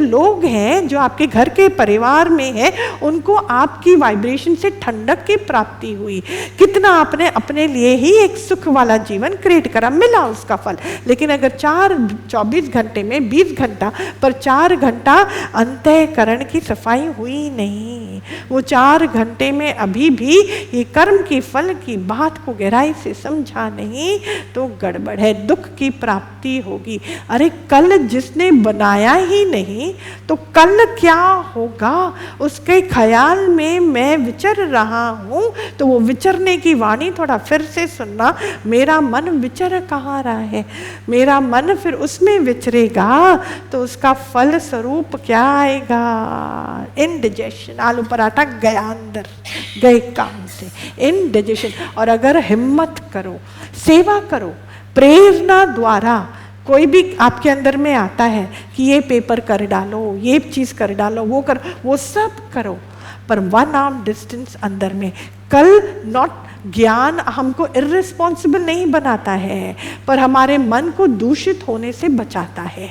लोग हैं जो आपके घर के परिवार में हैं, उनको आपकी वाइब्रेशन से ठंडक की प्राप्ति हुई, कितना आपने अपने लिए ही एक सुख वाला जीवन क्रिएट करा, मिला उसका फल। लेकिन अगर 24 घंटे में 20 घंटा पर 4 घंटा अंतःकरण की सफाई हुई नहीं, वो 4 घंटे में अभी भी ये कर्म की फल की बात को गहराई से समझा नहीं तो गड़बड़ है, दुख की प्राप्ति होगी। अरे कल जिसने बनाया ही नहीं तो कल क्या होगा, उसके ख्याल में मैं विचर रहा हूँ। तो वो विचरने की वाणी थोड़ा फिर से सुनना, मेरा मन विचर कहाँ रहा है, मेरा मन फिर उसमें विचरेगा तो उसका फल स्वरूप क्या आएगा, इनडाइजेशन। आलू पराठा गया अंदर, गए काम से, इनडाइजेशन। और अगर हिम्मत करो, सेवा करो, प्रेरणा द्वारा कोई भी आपके अंदर में आता है कि ये पेपर कर डालो, ये चीज़ कर डालो, वो कर, वो सब करो, पर 1 आर्म डिस्टेंस अंदर में। कल नॉट ज्ञान हमको इर्रिस्पॉन्सिबल नहीं बनाता है, पर हमारे मन को दूषित होने से बचाता है।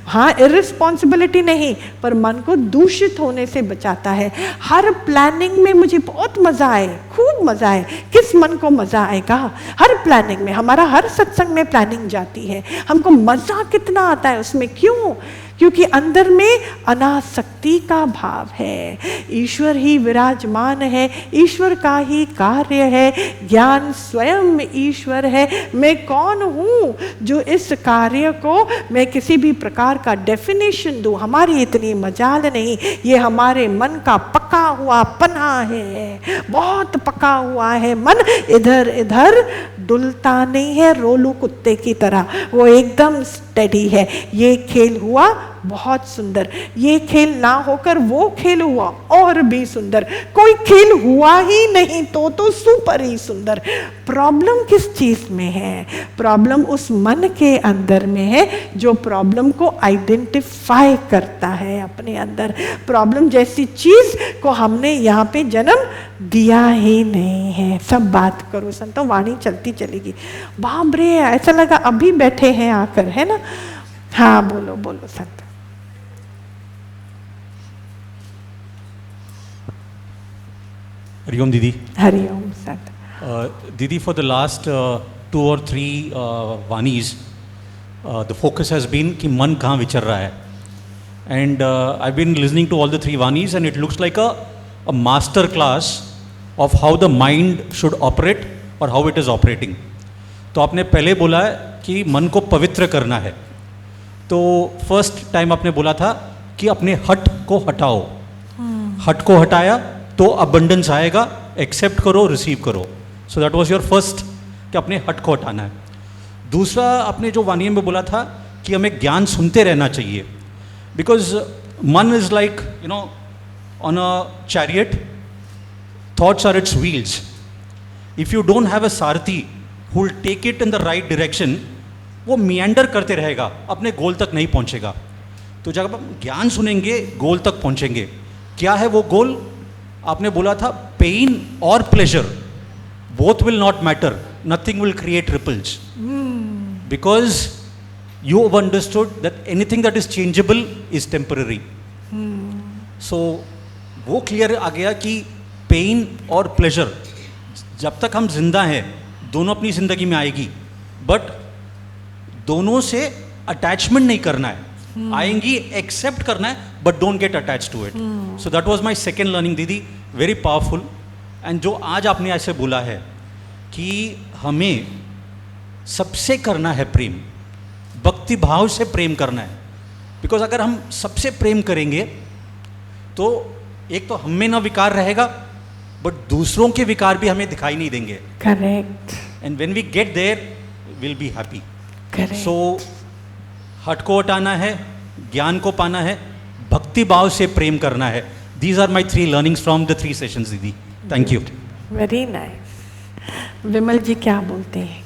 हाँ, इर्रिस्पॉन्सिबिलिटी नहीं, पर मन को दूषित होने से बचाता है। हर प्लानिंग में मुझे बहुत मज़ा आए, खूब मज़ा आए। किस मन को मज़ा आएगा? हर प्लानिंग में, हमारा हर सत्संग में प्लानिंग जाती है, हमको मज़ा कितना आता है उसमें। क्यों? क्योंकि अंदर में अनासक्ति का भाव है, ईश्वर ही विराजमान है, ईश्वर का ही कार्य है, ज्ञान स्वयं ईश्वर है। मैं कौन हूँ जो इस कार्य को मैं किसी भी प्रकार का डेफिनेशन दूँ? हमारी इतनी मजाल नहीं, ये हमारे मन का पका हुआ पना है, बहुत पका हुआ है मन, इधर इधर डुलता नहीं है, रोलू कुत्ते की तरह, वो एकदम स्टेडी है। ये खेल हुआ बहुत सुंदर, ये खेल ना होकर वो खेल हुआ और भी सुंदर, कोई खेल हुआ ही नहीं तो सुपर ही सुंदर। प्रॉब्लम किस चीज में है? प्रॉब्लम उस मन के अंदर में है जो प्रॉब्लम को आइडेंटिफाई करता है अपने अंदर। प्रॉब्लम जैसी चीज को हमने यहाँ पे जन्म दिया ही नहीं है। सब बात करो संतो, वाणी चलती चलेगी। बाप रे, ऐसा लगा अभी बैठे हैं आकर, है ना? हाँ, बोलो बोलो संत। हरिओम दीदी। हरिओम सत। दीदी, for the last 2 or 3 वानीज the focus has been कि मन कहाँ विचर रहा है, and I've been listening to all the 3 वानीज and it looks like a master class of how the mind should operate और how it is operating. तो आपने पहले बोला है कि मन को पवित्र करना है, तो फर्स्ट टाइम आपने बोला था कि अपने हट को हटाओ, हट को हटाया तो अबंडेंस आएगा, एक्सेप्ट करो, रिसीव करो। सो दैट वाज योर फर्स्ट कि अपने हट को हटाना है। दूसरा, आपने जो वाणी में बोला था कि हमें ज्ञान सुनते रहना चाहिए, because mann is like you know on a chariot, thoughts are its wheels. If you don't have a sarathi who will take it in the right direction, वो मिएंडर करते रहेगा, अपने गोल तक नहीं पहुंचेगा। तो जब हम ज्ञान सुनेंगे गोल तक पहुंचेंगे। क्या है वो गोल? आपने बोला था पेन और pleasure both will not matter, nothing will create ripples, because you have understood that anything that is changeable is temporary. So वो क्लियर आ गया कि पेन और प्लेजर जब तक हम जिंदा हैं दोनों अपनी जिंदगी में आएगी, बट दोनों से अटैचमेंट नहीं करना है। आएंगी, एक्सेप्ट करना है, but don't get attach to it. So that was my second learning didi, very powerful. And जो आज आपने ऐसे बोला है कि हमें सबसे करना है प्रेम, भक्ति भाव से प्रेम करना है, बिकॉज अगर हम सबसे प्रेम करेंगे तो एक तो हम में ना विकार रहेगा, बट दूसरों के विकार भी हमें दिखाई नहीं देंगे। Correct. And when we get there will be happy. Correct. So हट को हटाना है, ज्ञान को पाना है, भक्ति भाव से प्रेम करना है। These are my 3 learnings from the 3 sessions didi. Thank you. Very nice. Vimal ji क्या बोलते हैं?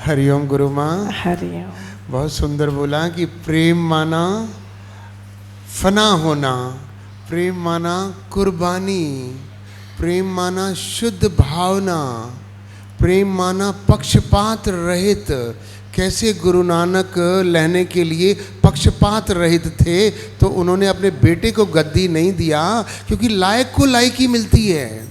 हरिओम गुरु माँ। हरिओम। बहुत सुंदर बोला कि प्रेम माना फना होना, प्रेम माना कुर्बानी, प्रेम माना शुद्ध भावना, प्रेम माना पक्षपात रहित, कैसे गुरु नानक लेने के लिए पक्षपात रहित थे, तो उन्होंने अपने बेटे को गद्दी नहीं दिया, क्योंकि लायक को लायकी मिलती है,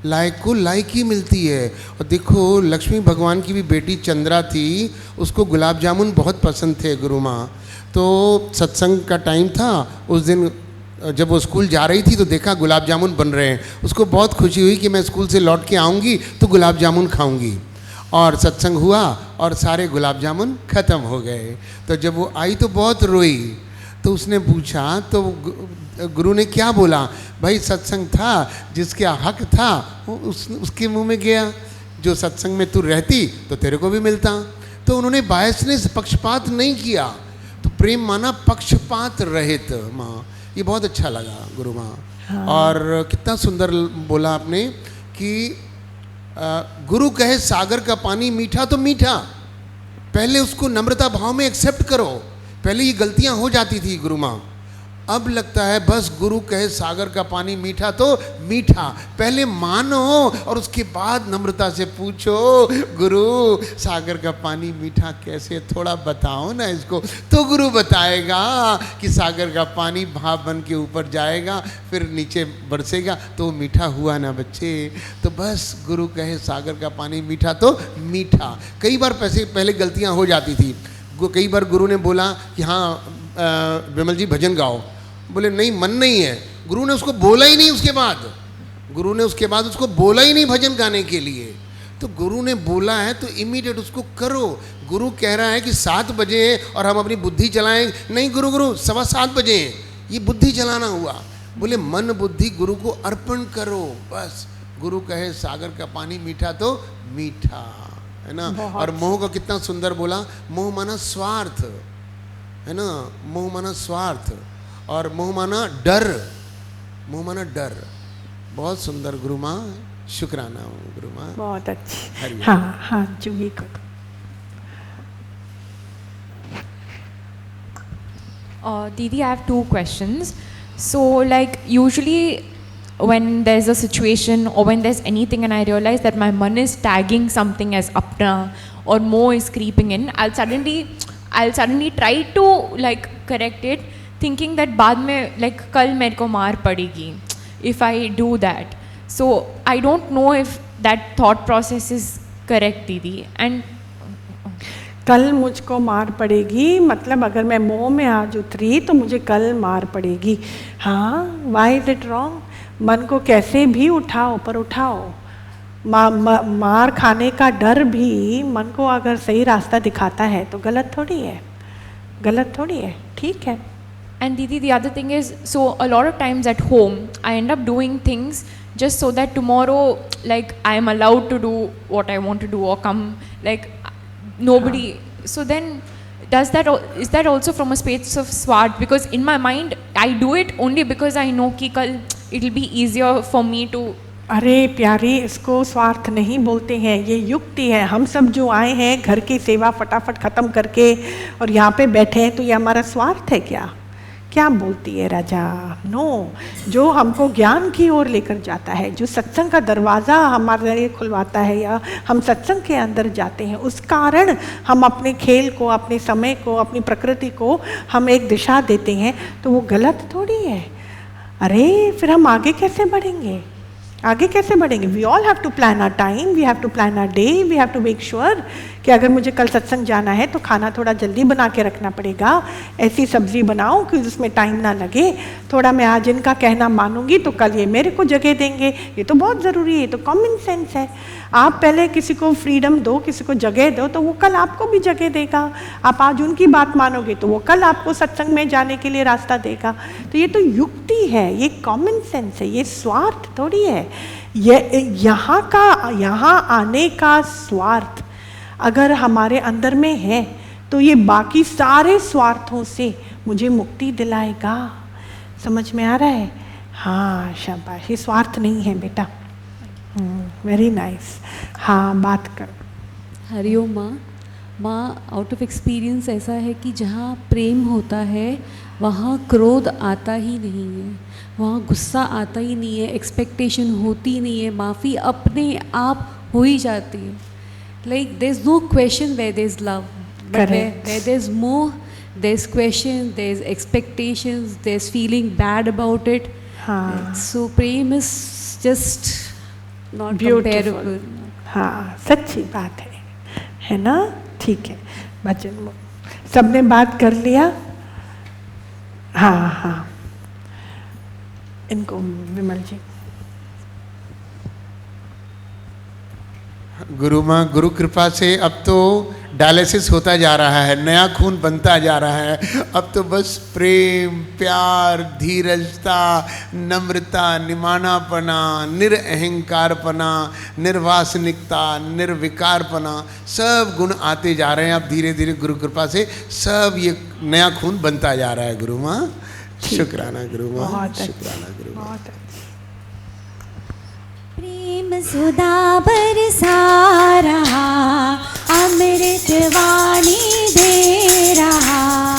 लायक को लायकी मिलती है। और देखो लक्ष्मी भगवान की भी बेटी चंद्रा थी, उसको गुलाब जामुन बहुत पसंद थे गुरु माँ। तो सत्संग का टाइम था, उस दिन जब वो स्कूल जा रही थी तो देखा गुलाब जामुन बन रहे हैं, उसको बहुत खुशी हुई कि मैं स्कूल से लौट के आऊँगी तो गुलाब जामुन खाऊंगी। और सत्संग हुआ और सारे गुलाब जामुन ख़त्म हो गए। तो जब वो आई तो बहुत रोई, तो उसने पूछा, तो गुरु ने क्या बोला, भाई सत्संग था, जिसके हक था उसके मुंह में गया, जो सत्संग में तू रहती तो तेरे को भी मिलता। तो उन्होंने बायसनेस, पक्षपात नहीं किया। तो प्रेम माना पक्षपात रहित माँ, ये बहुत अच्छा लगा गुरु माँ। हाँ। और कितना सुंदर बोला आपने कि गुरु कहे सागर का पानी मीठा तो मीठा, पहले उसको नम्रता भाव में एक्सेप्ट करो। पहले ये गलतियां हो जाती थी गुरु माँ, अब लगता है बस गुरु कहे सागर का पानी मीठा तो मीठा, पहले मानो और उसके बाद नम्रता से पूछो, गुरु सागर का पानी मीठा कैसे, थोड़ा बताओ ना इसको। तो गुरु बताएगा कि सागर का पानी भाप बन के ऊपर जाएगा, फिर नीचे बरसेगा, तो मीठा हुआ ना बच्चे। तो बस गुरु कहे सागर का पानी मीठा तो मीठा। कई बार पहले गलतियाँ हो जाती थी। कई बार गुरु ने बोला कि हाँ विमल जी भजन गाओ, बोले नहीं मन नहीं है। गुरु ने उसको बोला ही नहीं, गुरु ने उसके बाद उसको बोला ही नहीं भजन गाने के लिए। तो गुरु ने बोला है तो इमीडिएट उसको करो। गुरु कह रहा है कि 7 बजे और हम अपनी बुद्धि चलाएं, नहीं गुरु 7:15 बजे, ये बुद्धि चलाना हुआ। बोले मन बुद्धि गुरु को अर्पण करो, बस। गुरु कहे सागर का पानी मीठा तो मीठा, है ना। और मोह का कितना सुंदर बोला, मोह माना स्वार्थ, है ना, मोह माना स्वार्थ, और मोह माना डर, मोह माना डर। बहुत सुंदर गुरु माँ, शुक्राना गुरु माँ, बहुत अच्छी। हाँ हाँ जुगी को Didi, I have 2 questions. So like usually when there's a situation or when there's anything and I realize that my man is tagging something as apna or mo is creeping in, I'll suddenly try to like correct it, thinking that बाद में like कल मेरे को मार पड़ेगी if I do that. So I don't know if that thought process is correct, Didi. And कल मुझको मार पड़ेगी मतलब अगर मैं मोह में आज उतरी तो मुझे कल मार पड़ेगी। हाँ, वाई इज इट रॉन्ग? मन को कैसे भी उठाओ पर उठाओ। मार खाने का डर भी मन को अगर सही रास्ता दिखाता है तो गलत थोड़ी है, गलत थोड़ी है, ठीक है। And Didi, the other thing is, so a lot of times at home, I end up doing things just so that tomorrow, like, I am allowed to do what I want to do or come, like, nobody. So then, is that also from a space of swart? Because in my mind, I do it only because I know कि कल it'll be easier for me to. अरे प्यारी, इसको स्वार्थ नहीं बोलते हैं, ये युक्ति है। हम सब जो आए हैं घर की सेवा फटाफट ख़त्म करके और यहाँ पे बैठे हैं, तो ये हमारा स्वार्थ है क्या? क्या बोलती है राजा? नो, जो हमको ज्ञान की ओर लेकर जाता है, जो सत्संग का दरवाज़ा हमारे लिए खुलवाता है या हम सत्संग के अंदर जाते हैं, उस कारण हम अपने खेल को, अपने समय को, अपनी प्रकृति को हम एक दिशा देते हैं, तो वो गलत थोड़ी है। अरे फिर हम आगे कैसे बढ़ेंगे? आगे कैसे बढ़ेंगे? We all have to plan our time, we have to plan our day, we have to make sure कि अगर मुझे कल सत्संग जाना है तो खाना थोड़ा जल्दी बना के रखना पड़ेगा, ऐसी सब्ज़ी बनाओ कि उसमें टाइम ना लगे, थोड़ा मैं आज इनका कहना मानूंगी तो कल ये मेरे को जगह देंगे। ये तो बहुत ज़रूरी है, ये तो कॉमन सेंस है। आप पहले किसी को फ्रीडम दो, किसी को जगह दो, तो वो कल आपको भी जगह देगा। आप आज उनकी बात मानोगे तो वो कल आपको सत्संग में जाने के लिए रास्ता देगा। तो ये तो युक्ति है, ये कॉमन सेंस है, ये स्वार्थ थोड़ी है। यहाँ आने का स्वार्थ अगर हमारे अंदर में है तो ये बाकी सारे स्वार्थों से मुझे मुक्ति दिलाएगा। समझ में आ रहा है? हाँ शाबाश, ये स्वार्थ नहीं है बेटा। Very nice. हाँ बात करो। हरिओम माँ, आउट ऑफ एक्सपीरियंस ऐसा है कि जहाँ प्रेम होता है वहाँ क्रोध आता ही नहीं है, वहाँ गुस्सा आता ही नहीं है, एक्सपेक्टेशन होती नहीं है, माफ़ी अपने आप हो ही जाती है। Like there is no question where there is love, But Correct. where there's more, there's question, there's expectations, there's feeling bad about it. हाँ So prem is just not Beautiful. comparable. हाँ सच्ची बात है ना? ठीक है, भजन सबने बात कर लिया? हाँ हाँ, इनको विमल जी। गुरु माँ, गुरु कृपा से अब तो डायलिसिस होता जा रहा है, नया खून बनता जा रहा है। अब तो बस प्रेम, प्यार, धीरजता, नम्रता, निमानापना, निरअहंकारपना, निर्वासनिकता, निर्विकारपना, सब गुण आते जा रहे हैं। अब धीरे धीरे गुरु कृपा से सब ये नया खून बनता जा रहा है। गुरु माँ शुक्राना, गुरु माँ बहुत शुक्राना, गुरु माँ। बहुत अच्छा। प्रेम सुधा बरसा रहा, अमृत वाणी दे रहा।